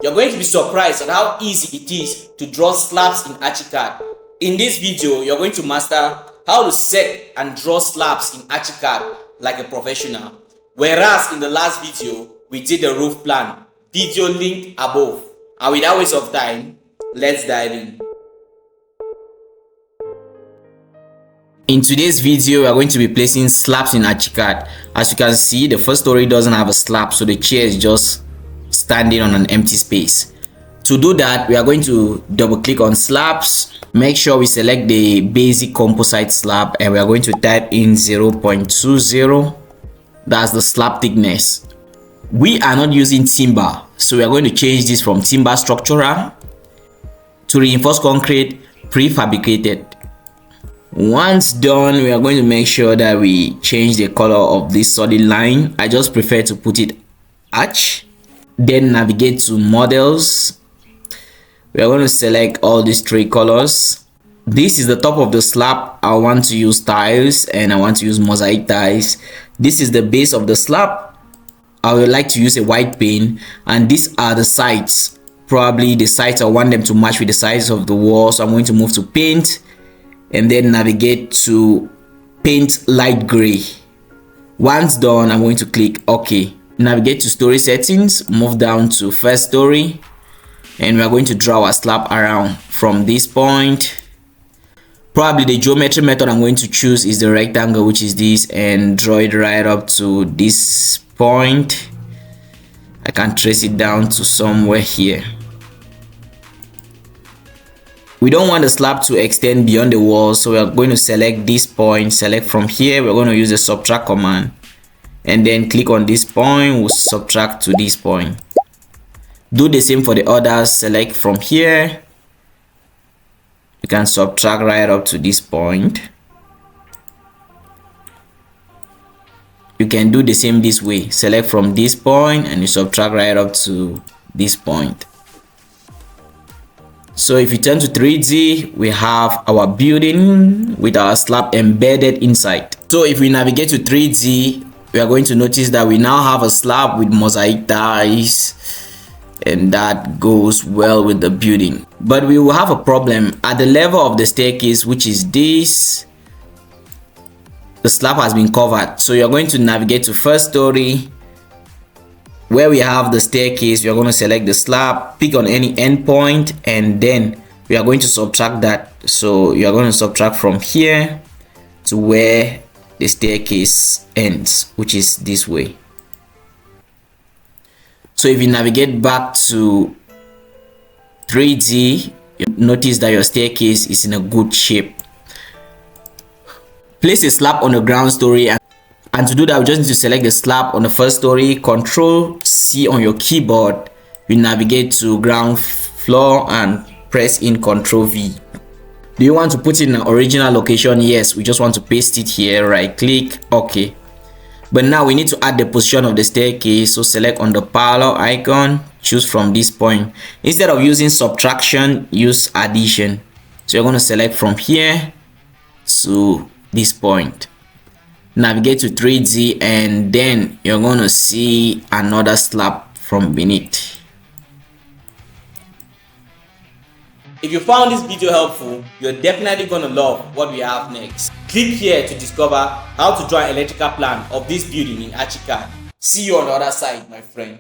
You're going to be surprised at how easy it is to draw slabs in ArchiCAD. In this video, you're going to master how to set and draw slabs in ArchiCAD like a professional. Whereas in the last video, we did the roof plan. Video link above. And without waste of time, let's dive in. In today's video, we are going to be placing slabs in ArchiCAD. As you can see, the first story doesn't have a slab, so the chair is just standing on an empty space. To do that, we are going to double click on slabs. Make sure we select the basic composite slab, and we are going to type in 0.20. That's the slab thickness. We are not using timber, so we are going to change this from timber structural to reinforced concrete prefabricated. Once done, we are going to make sure that we change the color of this solid line. I just prefer to put it arch. Then navigate to models. We are going to select all these three colors. This is the top of the slab. I want to use tiles and I want to use mosaic tiles. This is the base of the slab. I would like to use a white paint, and these are the sides. Probably the sides I want them to match with the size of the wall, so I'm going to move to paint and then navigate to paint light gray. Once done, I'm going to click OK. Navigate to story settings, move down to first story, and we are going to draw our slab around from this point. Probably the geometry method I'm going to choose is the rectangle, which is this, and draw it right up to this point. I can trace it down to somewhere here. We don't want the slab to extend beyond the wall, so we are going to select this point. Select from here. We're going to use the subtract command, and then click on this point. We'll subtract to this point. Do the same for the others. Select from here. You can subtract right up to this point. You can do the same this way. Select from this point and you subtract right up to this point. So if you turn to 3D, we have our building with our slab embedded inside. So if we navigate to 3D, we are going to notice that we now have a slab with mosaic tiles, and that goes well with the building. But we will have a problem at the level of the staircase, which is this. The slab has been covered, so you're going to navigate to first story. Where we have the staircase, we are going to select the slab, pick on any endpoint, and then we are going to subtract that. So you are going to subtract from here to where the staircase ends, which is this way. So if you navigate back to 3D, you notice that your staircase is in a good shape. Place a slab on the ground story, and to do that, we just need to select the slab on the first story. Control C on your keyboard. You navigate to ground floor and press in Control V. Do you want to put it in an original location? Yes, we just want to paste it here. Right click, OK. But now we need to add the position of the staircase, so select on the parallel icon, choose from this point. Instead of using subtraction, use addition. So you're going to select from here to this point. Navigate to 3D, and then you're going to see another slab from beneath. If you found this video helpful, you're definitely going to love what we have next. Click here to discover how to draw an electrical plan of this building in ArchiCAD. See you on the other side, my friend.